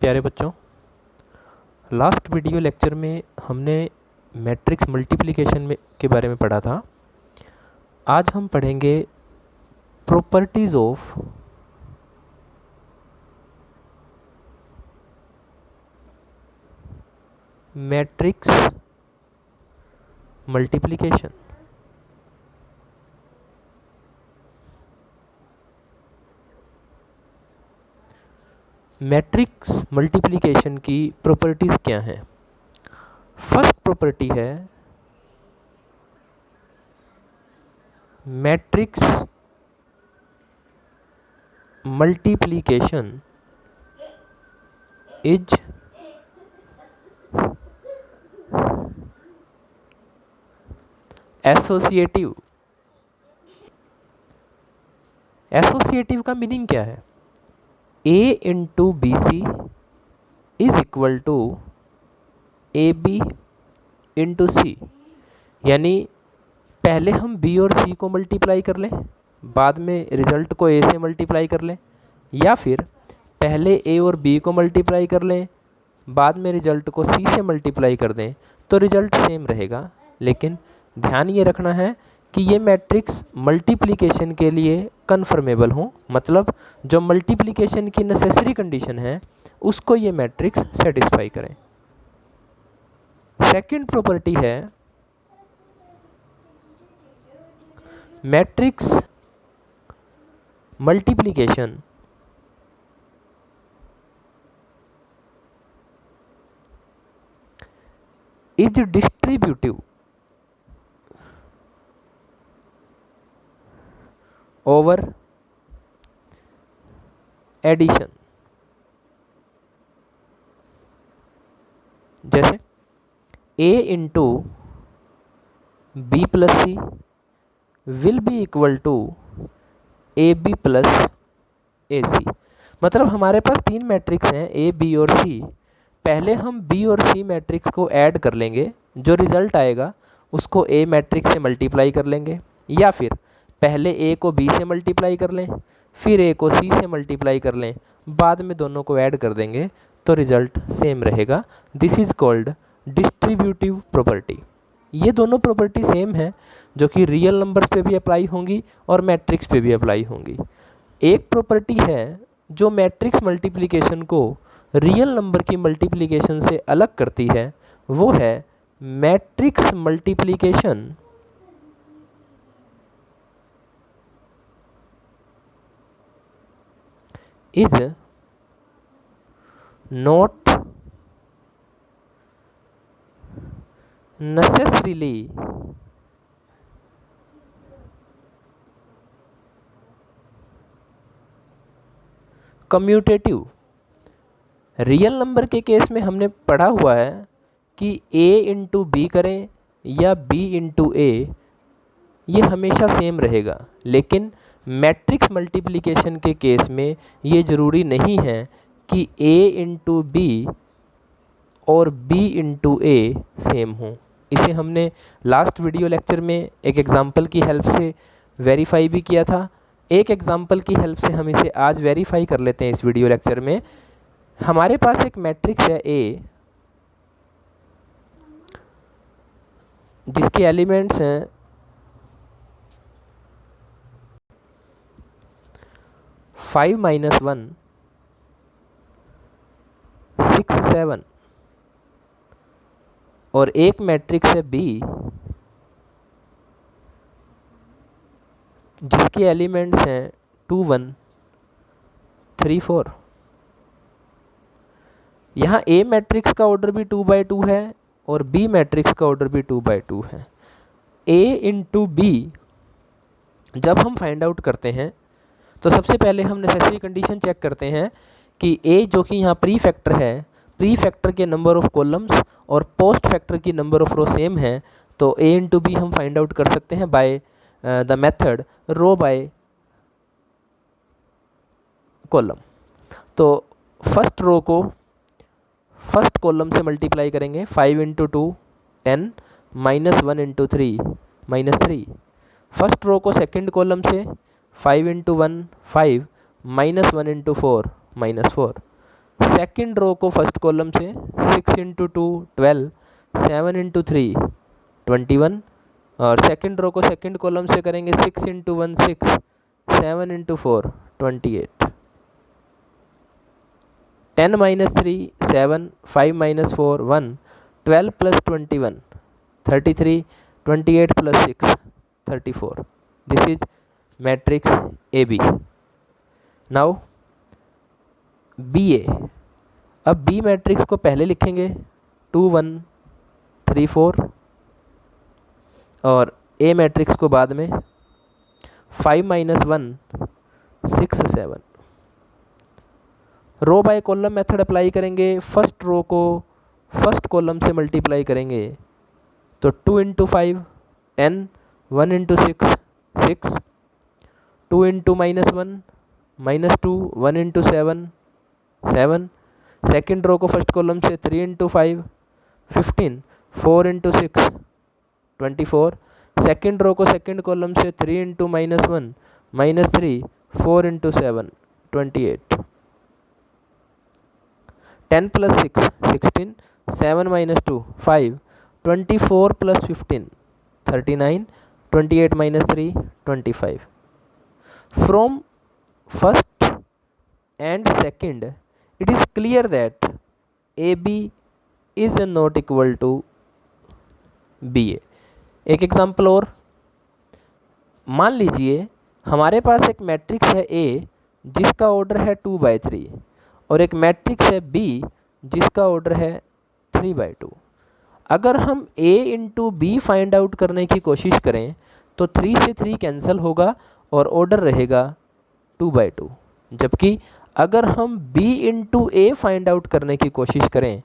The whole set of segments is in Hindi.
प्यारे बच्चों, लास्ट वीडियो लेक्चर में हमने मैट्रिक्स मल्टीप्लिकेशन में के बारे में पढ़ा था। आज हम पढ़ेंगे properties of matrix multiplication. Matrix multiplication की प्रॉपर्टीज़ क्या हैं? फर्स्ट प्रॉपर्टी है matrix multiplication is associative. Associative का मीनिंग क्या है? A into B C is equal to A B into C, यानी पहले हम B और C को मल्टीप्लाई कर लें, बाद में रिजल्ट को A से मल्टीप्लाई कर लें, या फिर पहले A और B को मल्टीप्लाई कर लें, बाद में रिजल्ट को C से मल्टीप्लाई कर दें, तो रिजल्ट सेम रहेगा। लेकिन ध्यान ये रखना है कि ये मैट्रिक्स मल्टीप्लिकेशन के लिए कन्फर्मेबल हो, मतलब जो मल्टीप्लिकेशन की नेसेसरी कंडीशन है उसको ये मैट्रिक्स सेटिस्फाई करें। सेकंड प्रॉपर्टी है matrix multiplication is distributive over addition. जैसे A into B plus C will be equal to A B plus A C. मतलब हमारे पास तीन मैट्रिक्स हैं A, B और C। पहले हम B और C मैट्रिक्स को ऐड कर लेंगे, जो रिजल्ट आएगा उसको A मैट्रिक्स से मल्टीप्लाई कर लेंगे, या फिर पहले A को B से मल्टीप्लाई कर लें, फिर A को C से मल्टीप्लाई कर लें, बाद में दोनों को ऐड कर देंगे तो रिजल्ट सेम रहेगा। This is called distributive property. ये दोनों प्रॉपर्टी सेम है, जो कि रियल नंबर्स पे भी अप्लाई होंगी और मैट्रिक्स पे भी अप्लाई होंगी। एक प्रॉपर्टी है जो मैट्रिक्स मल्टीप्लिकेशन को रियल नंबर की मल्टीप्लिकेशन से अलग करती है, वो है matrix multiplication is not necessarily commutative. Real number के केस में हमने पढ़ा हुआ है कि A इंटू बी करें या B इंटू ए, ये हमेशा सेम रहेगा। लेकिन मैट्रिक्स मल्टीप्लिकेशन के केस में ये ज़रूरी नहीं है कि A इंटू बी और B इंटू ए सेम हो। इसे हमने लास्ट वीडियो लेक्चर में एक एग्जांपल की हेल्प से वेरीफाई भी किया था। एक एग्जांपल की हेल्प से हम इसे आज वेरीफाई कर लेते हैं इस वीडियो लेक्चर में। हमारे पास एक मैट्रिक्स है A, जिसके एलिमेंट्स हैं 5 - 1 6 7, और एक मैट्रिक्स है B जिसके एलिमेंट्स हैं 2 1 3 4। यहाँ A मैट्रिक्स का ऑर्डर भी 2 by 2 है और B मैट्रिक्स का ऑर्डर भी 2 by 2 है। A इंटू बी जब हम फाइंड आउट करते हैं तो सबसे पहले हम नेसेसरी कंडीशन चेक करते हैं कि A जो कि यहाँ प्री फैक्टर है, प्री फैक्टर के नंबर ऑफ कॉलम्स और पोस्ट फैक्टर की नंबर ऑफ रो सेम है, तो A इंटू बी हम फाइंड आउट कर सकते हैं by the method row by column. तो फर्स्ट रो को फर्स्ट कॉलम से मल्टीप्लाई करेंगे, 5 इंटू 2 10 -1 इंटू 3 -3। फर्स्ट रो को सेकंड कॉलम से 5 इंटू 1 5 -1 इंटू 4 -4। सेकंड रो को फर्स्ट कॉलम से 6 इंटू 2 12, 7 इंटू 3 21, और सेकंड रो को सेकंड कॉलम से करेंगे 6 into 1 6, 7 into 4 28, 10 minus 3 7, 5 minus 4 1, 12 plus 21 33, 28 plus 6 34. This is matrix AB. Now BA. अब B मैट्रिक्स को पहले लिखेंगे 2 1 3 4, और A मैट्रिक्स को बाद में 5 minus 1 6 7. Row by column method apply करेंगे, फर्स्ट रो को फर्स्ट कॉलम से मल्टीप्लाई करेंगे तो 2 into 5 10, 1 into 6 6, 2 into minus 1 minus 2, 1 into 7 7, second row को फर्स्ट कॉलम से 3 इंटू 5 15, 4 इंटू 6 24, सेकेंड रो को सेकेंड कॉलम से 3 into minus 1 minus 3, 4 into 7 28, 10 plus 6 16, 7 minus 2 5, 24 plus 15 39, 28 minus 3 25. From first and second, it is clear that AB is not equal to BA. एक एग्जाम्पल और, मान लीजिए हमारे पास एक मैट्रिक्स है A जिसका ऑर्डर है 2/3 और एक मैट्रिक्स है B जिसका ऑर्डर है 3/2. अगर हम A into B find out करने की कोशिश करें तो 3 से 3 कैंसिल होगा और ऑर्डर रहेगा 2/2. जबकि अगर हम B into A find out करने की कोशिश करें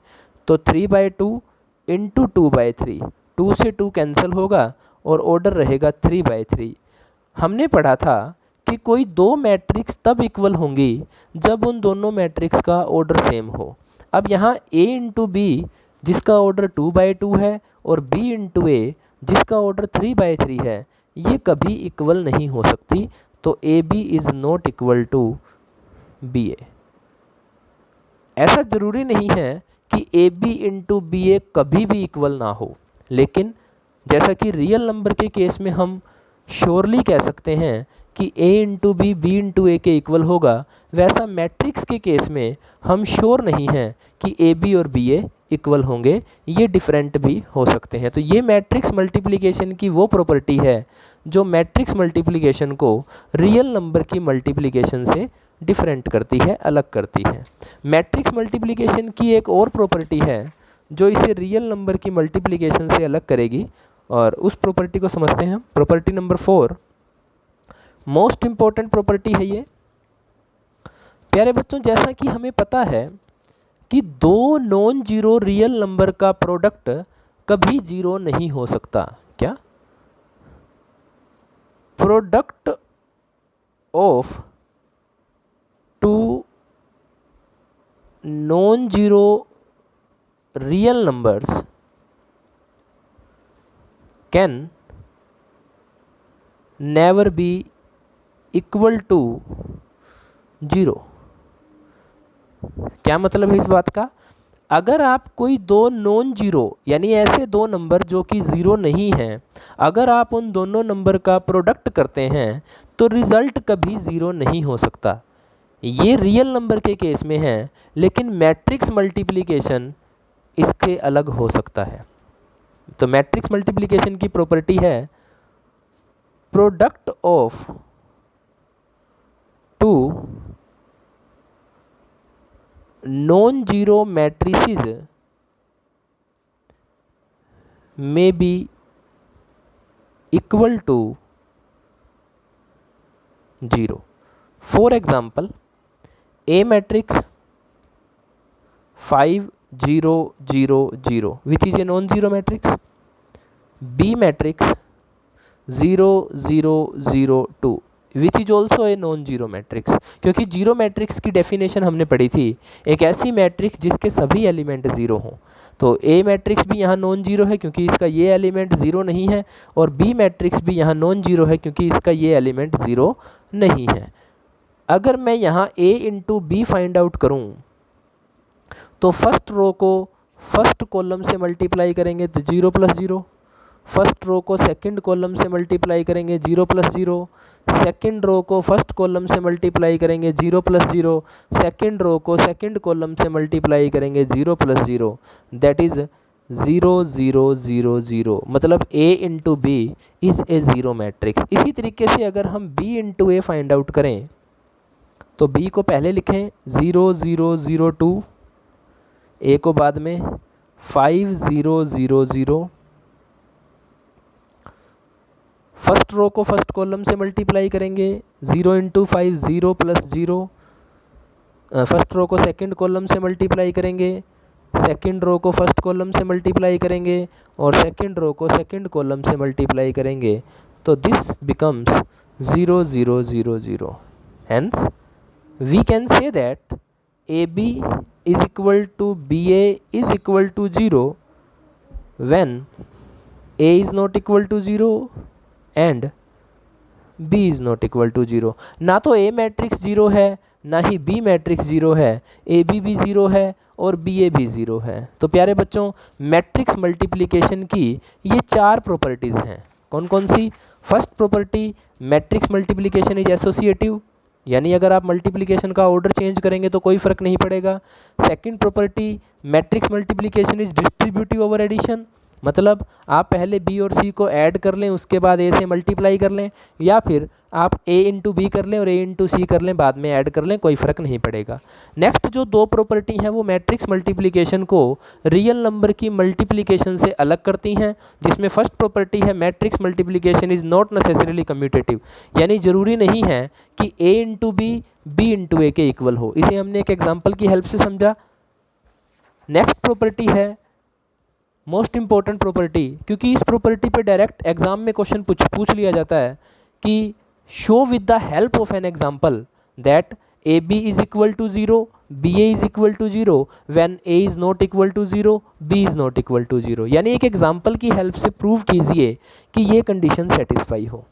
तो 3/2 इंटू 2/3, 2 से 2 कैंसिल होगा और ऑर्डर रहेगा 3/3. हमने पढ़ा था कि कोई दो मैट्रिक्स तब इक्वल होंगी जब उन दोनों मैट्रिक्स का ऑर्डर सेम हो. अब यहाँ A इंटू बी जिसका ऑर्डर 2/2 है और B इंटू ए जिसका ऑर्डर 3/3 है, ये कभी इक्वल नहीं हो सकती. तो AB is not equal to BA. ऐसा ज़रूरी नहीं है कि AB इंटू BA कभी भी इक्वल ना हो, लेकिन जैसा कि रियल नंबर के केस में हम श्योरली कह सकते हैं कि A into B B into A के इक्वल होगा, वैसा मैट्रिक्स के केस में हम श्योर नहीं हैं कि AB और BA इक्वल होंगे, ये डिफरेंट भी हो सकते हैं. तो ये मैट्रिक्स मल्टीप्लिकेशन की वो प्रॉपर्टी है जो मैट्रिक्स मल्टीप्लिकेशन को रियल नंबर की मल्टीप्लिकेशन से डिफरेंट करती है, अलग करती है. मैट्रिक्स मल्टीप्लिकेशन की एक और प्रॉपर्टी है जो इसे रियल नंबर की मल्टीप्लिकेशन से अलग करेगी, और उस प्रॉपर्टी को समझते हैं. Property number 4 most important property है ये. प्यारे बच्चों, जैसा कि हमें पता है कि दो नॉन जीरो रियल नंबर का प्रोडक्ट कभी जीरो नहीं हो सकता. क्या? Product of two non zero real numbers can never be equal to zero. क्या मतलब है इस बात का? अगर आप कोई दो नॉन जीरो यानी ऐसे दो नंबर जो कि ज़ीरो नहीं हैं, अगर आप उन दोनों नंबर का प्रोडक्ट करते हैं तो रिज़ल्ट कभी ज़ीरो नहीं हो सकता. ये रियल नंबर के केस में है, लेकिन मैट्रिक्स मल्टीप्लिकेशन इसके अलग हो सकता है. तो मैट्रिक्स मल्टीप्लिकेशन की प्रॉपर्टी है product of two non zero matrices may be equal to 0. For example, A matrix 5 0 0 0 which is a non-zero matrix, B matrix 0 0 0 2 which is also a non zero matrix. क्योंकि जीरो मैट्रिक्स की डेफिनेशन हमने पढ़ी थी, एक ऐसी मैट्रिक्स जिसके सभी एलिमेंट ज़ीरो हों. तो ए मैट्रिक्स भी यहाँ नॉन जीरो है क्योंकि इसका ये एलिमेंट ज़ीरो नहीं है, और बी मैट्रिक्स भी यहाँ नॉन जीरो है क्योंकि इसका ये एलिमेंट ज़ीरो नहीं है. अगर मैं यहाँ ए इंटू बी फाइंड आउट करूँ तो फर्स्ट रो को फर्स्ट कॉलम से मल्टीप्लाई करेंगे तो 0 प्लस 0, फर्स्ट रो को सेकंड कॉलम से मल्टीप्लाई करेंगे 0 प्लस 0, सेकंड रो को फर्स्ट कॉलम से मल्टीप्लाई करेंगे 0 प्लस 0, सेकंड रो को सेकंड कॉलम से मल्टीप्लाई करेंगे 0 प्लस 0, दैट इज 0 0 0 0, मतलब A into B is a zero matrix. इसी तरीके से अगर हम B into A find out करें तो B को पहले लिखें 0 0 0 2, A को बाद में 5 0 0 0, फर्स्ट रो को फर्स्ट कॉलम से मल्टीप्लाई करेंगे 0 इंटू 5 0 प्लस 0, फर्स्ट रो को सेकंड कॉलम से मल्टीप्लाई करेंगे, सेकंड रो को फर्स्ट कॉलम से मल्टीप्लाई करेंगे और सेकंड रो को सेकंड कॉलम से मल्टीप्लाई करेंगे, तो this becomes 0 0 0 0। Hence we can say that AB is equal to BA is equal to 0 when A is not equal to 0 and B is not equal to 0। ना तो A मैट्रिक्स 0 है ना ही B मैट्रिक्स 0 है, AB भी 0 है और BA भी 0 है। तो प्यारे बच्चों, मैट्रिक्स मल्टीप्लिकेशन की ये 4 प्रॉपर्टीज़ हैं। कौन कौन सी? First property, matrix multiplication is associative, यानी अगर आप मल्टीप्लिकेशन का ऑर्डर चेंज करेंगे तो कोई फ़र्क नहीं पड़ेगा। Second property, matrix multiplication is distributive over addition, मतलब आप पहले बी और सी को ऐड कर लें उसके बाद ए से मल्टीप्लाई कर लें, या फिर आप ए इंटू बी कर लें और ए इंटू सी कर लें, बाद में ऐड कर लें, कोई फ़र्क नहीं पड़ेगा। नेक्स्ट जो 2 प्रॉपर्टी हैं वो मैट्रिक्स मल्टीप्लिकेशन को रियल नंबर की मल्टीप्लिकेशन से अलग करती हैं, जिसमें फर्स्ट प्रॉपर्टी है matrix multiplication is not necessarily commutative, यानी ज़रूरी नहीं है कि ए इंटू बी इंटू ए के इक्वल हो। इसे हमने एक एग्जाम्पल की हेल्प से समझा। नेक्स्ट प्रॉपर्टी है मोस्ट इंपॉर्टेंट प्रॉपर्टी, क्योंकि इस प्रॉपर्टी पे डायरेक्ट एग्जाम में क्वेश्चन पूछ लिया जाता है कि show with the help of an example that A B is equal to 0, B A is equal to 0 when A is not equal to 0, B is not equal to 0, यानी एक एग्जाम्पल की हेल्प से प्रूव कीजिए कि ये कंडीशन सेटिस्फाई हो।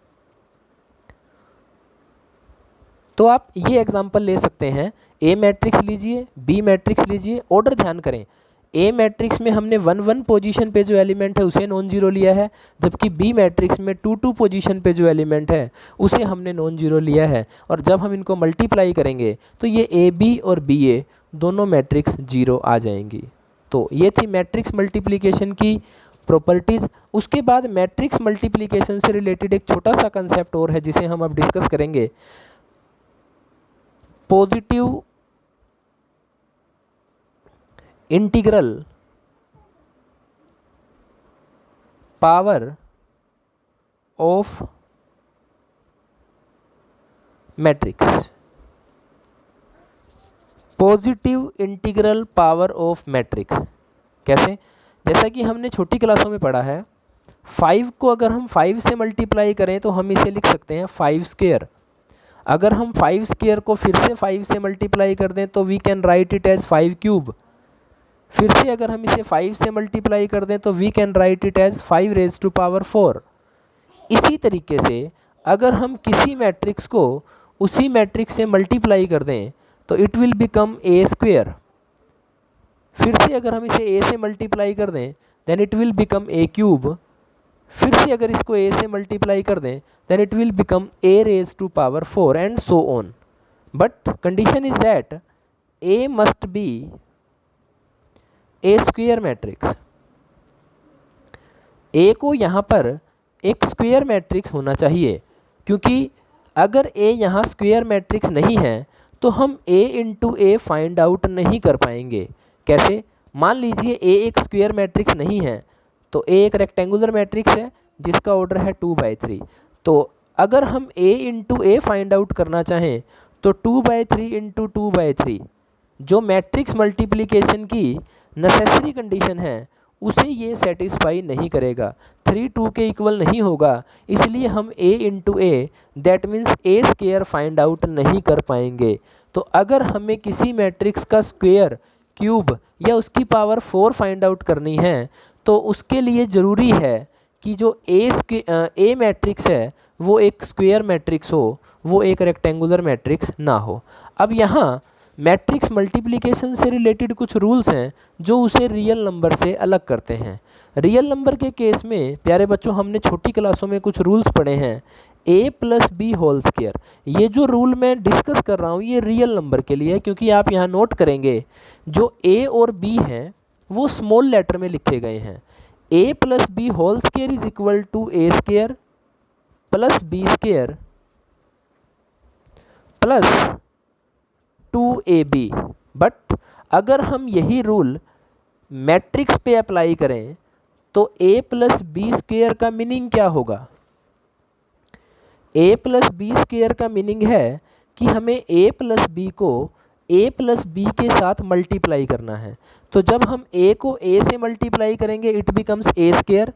तो आप ये एग्जाम्पल ले सकते हैं, ए मैट्रिक्स लीजिए, बी मैट्रिक्स लीजिए, ऑर्डर ध्यान करें। ए मैट्रिक्स में हमने 1 1 पोजीशन पे जो एलिमेंट है उसे नॉन जीरो लिया है, जबकि बी मैट्रिक्स में 2 2 पोजीशन पे जो एलिमेंट है उसे हमने नॉन जीरो लिया है। और जब हम इनको मल्टीप्लाई करेंगे तो ये ए बी और बी ए दोनों मैट्रिक्स 0 आ जाएंगी। तो ये थी मैट्रिक्स मल्टीप्लिकेशन की प्रॉपर्टीज़। उसके बाद मैट्रिक्स मल्टीप्लिकेशन से रिलेटेड एक छोटा सा कंसेप्ट और है जिसे हम अब डिस्कस करेंगे, positive integral power of matrix. Positive integral power of matrix कैसे? जैसा कि हमने छोटी क्लासों में पढ़ा है, 5 को अगर हम 5 से मल्टीप्लाई करें तो हम इसे लिख सकते हैं 5 स्क्वायर। अगर हम 5 स्क्वायर को फिर से 5 से मल्टीप्लाई कर दें तो we can write it as 5 cube. फिर से अगर हम इसे 5 से मल्टीप्लाई कर दें तो we can write it as 5 raise to power 4। इसी तरीके से अगर हम किसी मैट्रिक्स को उसी मैट्रिक्स से मल्टीप्लाई कर दें तो it will become A square. फिर से अगर हम इसे ए से मल्टीप्लाई कर दें then it will become A cube. फिर से अगर इसको ए से मल्टीप्लाई कर दें then it will become A raise to power 4 and so on. But condition is that A must be a square matrix. A को यहाँ पर एक स्क्वायर मैट्रिक्स होना चाहिए, क्योंकि अगर ए यहाँ स्क्वायर मैट्रिक्स नहीं है तो हम ए इंटू ए फाइंड आउट नहीं कर पाएंगे। कैसे? मान लीजिए ए एक स्क्वायर मैट्रिक्स नहीं है तो ए एक रेक्टेंगुलर मैट्रिक्स है जिसका ऑर्डर है 2/3। तो अगर हम ए इंटू ए फाइंड आउट करना चाहें तो 2/3 इंटू 2/3 जो मैट्रिक्स मल्टीप्लिकेशन की नेसेसरी कंडीशन है उसे ये सेटिस्फाई नहीं करेगा, 3 2 के इक्वल नहीं होगा। इसलिए हम a into A that means A square find out नहीं कर पाएंगे। तो अगर हमें किसी मैट्रिक्स का स्क्वायर, क्यूब या उसकी पावर 4 फाइंड आउट करनी है तो उसके लिए ज़रूरी है कि जो ए मैट्रिक्स है वो एक स्क्वायर मैट्रिक्स हो, वो एक रेक्टेंगुलर मैट्रिक्स ना हो। अब यहाँ मैट्रिक्स मल्टीप्लिकेशन से रिलेटेड कुछ रूल्स हैं जो उसे रियल नंबर से अलग करते हैं। रियल नंबर के केस में प्यारे बच्चों हमने छोटी क्लासों में कुछ रूल्स पढ़े हैं, a plus B whole square. ये जो रूल मैं डिस्कस कर रहा हूँ ये रियल नंबर के लिए है, क्योंकि आप यहाँ नोट करेंगे जो a और b हैं वो स्मॉल लेटर में लिखे गए हैं। a plus B whole square is equal to A square plus B square plus 2ab। But अगर हम यही रूल मैट्रिक्स पे अप्लाई करें तो a प्लस बी स्क्वायर का मीनिंग क्या होगा? a प्लस बी स्क्वायर का मीनिंग है कि हमें a प्लस बी को a प्लस बी के साथ मल्टीप्लाई करना है। तो जब हम a को a से मल्टीप्लाई करेंगे it becomes a square,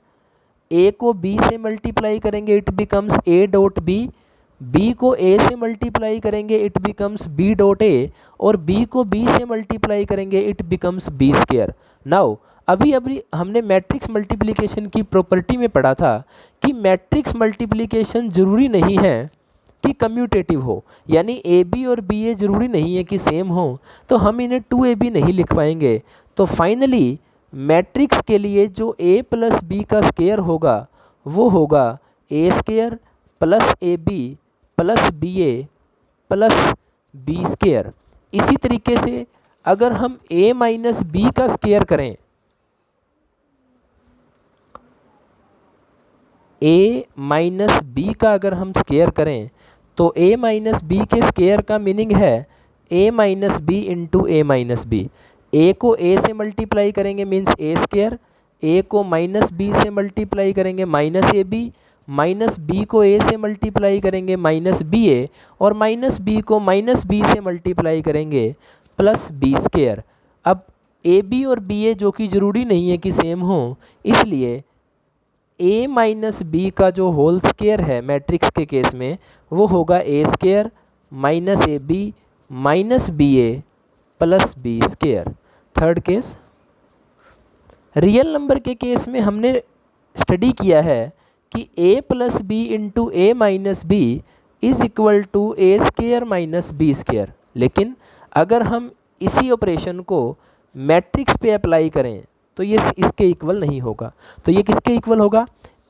a को b से मल्टीप्लाई करेंगे it becomes a dot b, b को a से मल्टीप्लाई करेंगे it becomes b dot a, और b को b से मल्टीप्लाई करेंगे it becomes b square. Now अभी हमने मैट्रिक्स मल्टीप्लिकेशन की प्रॉपर्टी में पढ़ा था कि मैट्रिक्स मल्टीप्लिकेशन जरूरी नहीं है कि कम्यूटेटिव हो, यानी ए बी और बी ए जरूरी नहीं है कि सेम हो, तो हम इन्हें 2ab नहीं लिख पाएंगे। तो फाइनली मैट्रिक्स के लिए जो a प्लस बी का स्क्वायर होगा वो होगा a square plus A B plus B A plus B square. इसी तरीके से अगर हम a माइनस बी का स्क्वायर करें, a माइनस बी का अगर हम स्क्वायर करें तो a माइनस बी के स्क्वायर का मीनिंग है a minus B into A minus B. a को a से मल्टीप्लाई करेंगे मीन्स a स्क्वायर, a को माइनस बी से मल्टीप्लाई करेंगे minus A B, minus B को a से मल्टीप्लाई करेंगे माइनस बी ए, और माइनस बी को माइनस बी से मल्टीप्लाई करेंगे प्लस बी स्क्वायर। अब ए बी और बी ए जो कि ज़रूरी नहीं है कि सेम हो, इसलिए a माइनस बी का जो होल स्क्वायर है मैट्रिक्स के केस में वो होगा a square minus A B minus B A plus B square. Third case, real number के केस में हमने स्टडी किया है कि a plus B into A minus B is equal to A square minus B square. लेकिन अगर हम इसी ऑपरेशन को मैट्रिक्स पे अप्लाई करें तो ये इसके इक्वल नहीं होगा। तो ये किसके इक्वल होगा?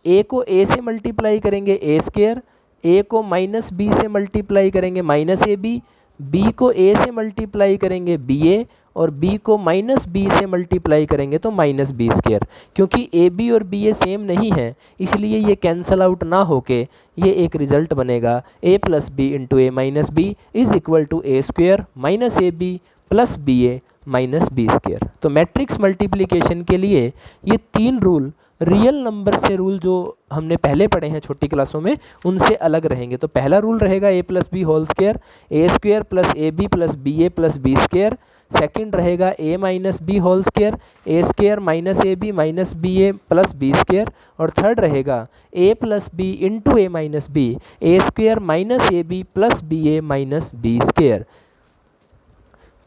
a को a से मल्टीप्लाई करेंगे a स्क्वायर, a को माइनस b से मल्टीप्लाई करेंगे माइनस ए बी, b को a से मल्टीप्लाई करेंगे बी ए, और b को माइनस b से मल्टीप्लाई करेंगे तो माइनस बी स्क्वायर। क्योंकि ए बी और बी ए सेम नहीं है इसलिए ये कैंसल आउट ना होके ये एक रिजल्ट बनेगा a plus B into A minus B is equal to A square minus A B plus B A minus B square. तो मैट्रिक्स मल्टीप्लिकेशन के लिए ये तीन रूल रियल नंबर से रूल जो हमने पहले पढ़े हैं छोटी क्लासों में उनसे अलग रहेंगे। तो पहला रूल रहेगा a plus B whole square, a square plus A B plus B A plus B square. Second रहेगा a minus b whole square, a square minus A B minus B A plus B square. और थर्ड रहेगा a plus B into A minus B, a square minus A B plus B A minus B square.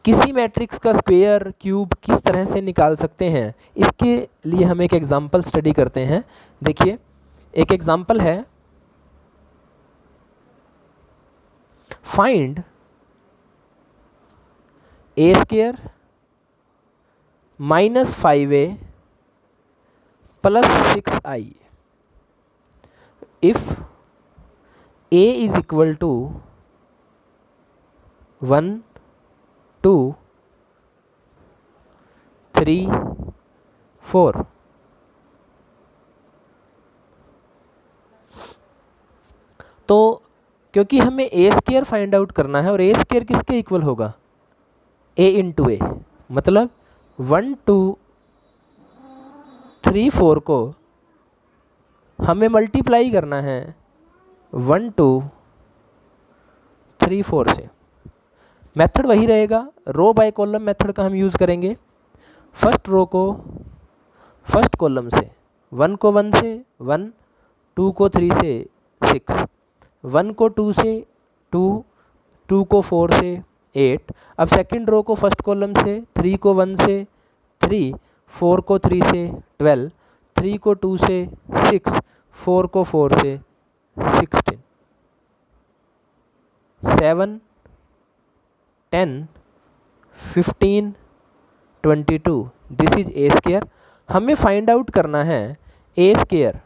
किसी मैट्रिक्स का स्क्वायर क्यूब किस तरह से निकाल सकते हैं इसके लिए हम एक एग्जांपल स्टडी करते हैं। देखिए एक एग्जांपल है, find a square minus 5a plus 6i if a is equal to 1 2 3 4। तो क्योंकि हमें ए स्क्वायर फाइंड आउट करना है और ए स्क्वायर किसके इक्वल होगा? a इंटू ए, मतलब 1 2 3 4 को हमें मल्टीप्लाई करना है 1 2 3 4 से। मेथड वही रहेगा, रो बाय कॉलम मेथड का हम यूज़ करेंगे। फर्स्ट रो को फर्स्ट कॉलम से 1 को 1 से 1, 2 को 3 से 6, 1 को 2 से 2, 2 को 4 से 8। अब सेकंड रो को फर्स्ट कॉलम से 3 को 1 से 3, 4 को 3 से 12, 3 को 2 से 6, 4 को 4 से 16, 7 10 15 22, दिस इज ए स्क्वायर। हमें फाइंड आउट करना है ए स्क्वायर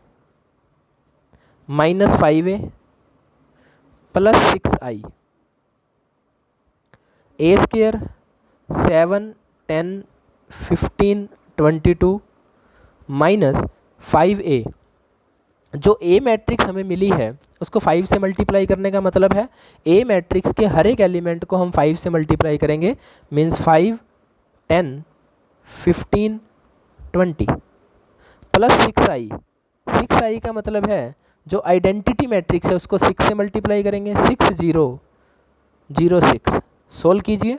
-5a प्लस 6i, ए स्क्वायर 7 10 15 22 माइनस 5a। जो ए मैट्रिक्स हमें मिली है उसको 5 से मल्टीप्लाई करने का मतलब है ए मैट्रिक्स के हर एक एलिमेंट को हम 5 से मल्टीप्लाई करेंगे, मीन्स 5 10 15 20 प्लस 6i का मतलब है जो आइडेंटिटी मैट्रिक्स है उसको 6 से मल्टीप्लाई करेंगे, 6 0 0 6। सोल्व कीजिए,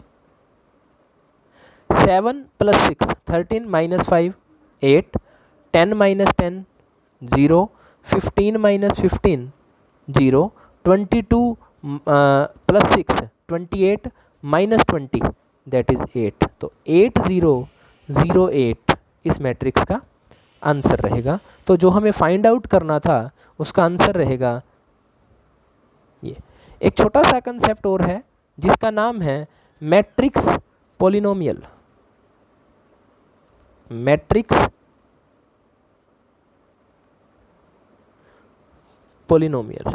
7 plus 6 13 minus 5 8, 10 minus 10 0, 15 minus 15 0, 22 plus 6 28 minus 20 that is 8। तो 8008 इस मैट्रिक्स का आंसर रहेगा। तो जो हमें फाइंड आउट करना था उसका आंसर रहेगा ये। एक छोटा सा कंसेप्ट और है जिसका नाम है मैट्रिक्स पॉलिनोमियल। मैट्रिक्स पॉलिनोमियल,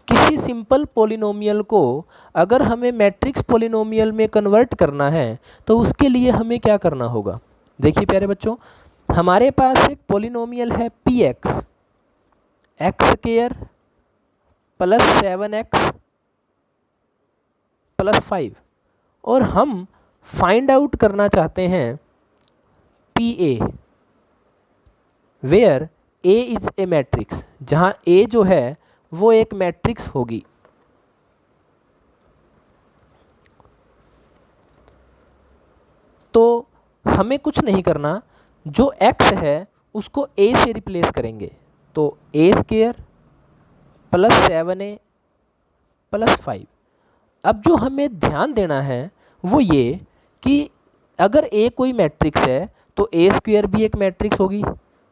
किसी सिंपल पॉलिनोमियल को अगर हमें मैट्रिक्स पॉलिनोमियल में कन्वर्ट करना है तो उसके लिए हमें क्या करना होगा। देखिए प्यारे बच्चों, हमारे पास एक पॉलिनोमियल है px, x square plus 7x plus 5, और हम फाइंड आउट करना चाहते हैं pa, where a is a matrix, जहां a जो है वो एक मैट्रिक्स होगी। तो हमें कुछ नहीं करना, जो x है उसको a से रिप्लेस करेंगे, तो a square plus 7a plus 5। अब जो हमें ध्यान देना है वो ये कि अगर a कोई मैट्रिक्स है तो a स्क्वायर भी एक मैट्रिक्स होगी,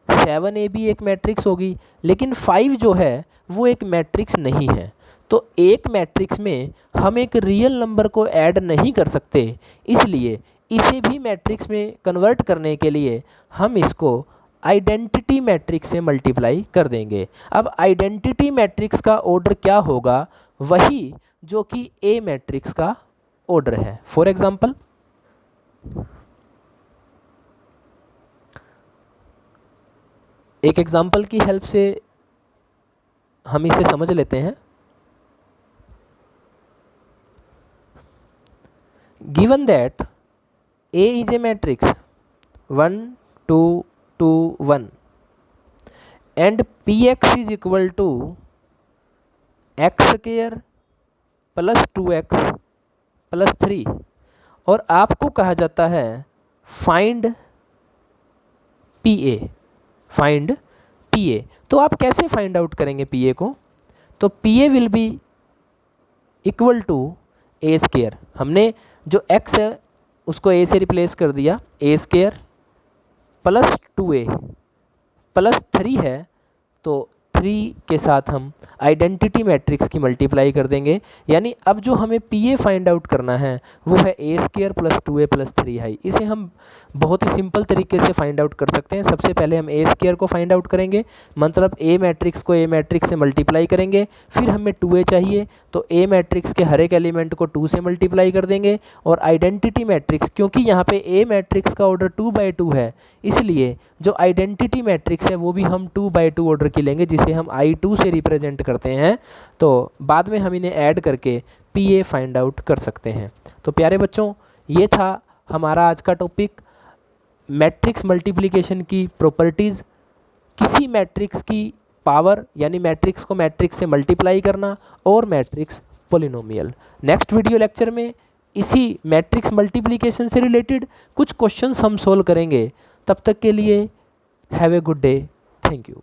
7a भी एक मैट्रिक्स होगी, लेकिन 5 जो है वो एक मैट्रिक्स नहीं है। तो एक मैट्रिक्स में हम एक रियल नंबर को ऐड नहीं कर सकते, इसलिए इसे भी मैट्रिक्स में कन्वर्ट करने के लिए हम इसको आइडेंटिटी मैट्रिक्स से मल्टीप्लाई कर देंगे। अब आइडेंटिटी मैट्रिक्स का ऑर्डर क्या होगा, वही जो कि ए मैट्रिक्स का ऑर्डर है। फॉर एग्जांपल, एक एग्जांपल की हेल्प से हम इसे समझ लेते हैं। Given that A is a matrix 1 2 2 1 and px is equal to x square plus 2x plus 3, और आपको कहा जाता है फाइंड pa, फाइंड pa। तो आप कैसे फाइंड आउट करेंगे pa को, तो pa will be equal to A square. हमने जो x है उसको a से रिप्लेस कर दिया, a square plus 2a plus 3 है, तो 3 के साथ हम आइडेंटिटी मैट्रिक्स की मल्टीप्लाई कर देंगे। यानी अब जो हमें pa फाइंड आउट करना है वो है a square plus 2a plus 3i। इसे हम बहुत ही सिंपल तरीके से फाइंड आउट कर सकते हैं। सबसे पहले हम a स्क्वायर को फाइंड आउट करेंगे, मतलब a मैट्रिक्स को a मैट्रिक्स से मल्टीप्लाई करेंगे, फिर हमें 2a चाहिए तो a मैट्रिक्स के हर एक एलिमेंट को 2 से मल्टीप्लाई कर देंगे, और आइडेंटिटी मैट्रिक्स, क्योंकि यहाँ पे a मैट्रिक्स का ऑर्डर 2/2 है, इसलिए जो आइडेंटिटी मैट्रिक्स है वो भी हम 2/2 ऑर्डर की लेंगे, जिसे हम I2 से रिप्रेजेंट करते हैं। तो बाद में हम इन्हें ऐड करके pa फाइंड आउट कर सकते हैं। तो प्यारे बच्चों, ये था हमारा आज का टॉपिक, मैट्रिक्स मल्टीप्लिकेशन की प्रॉपर्टीज़, किसी मैट्रिक्स की पावर यानी मैट्रिक्स को मैट्रिक्स से मल्टीप्लाई करना, और matrix polynomial. Next video lecture में इसी मैट्रिक्स मल्टीप्लिकेशन से रिलेटेड कुछ क्वेश्चंस हम सोल्व करेंगे। तब तक के लिए have a good day, thank you.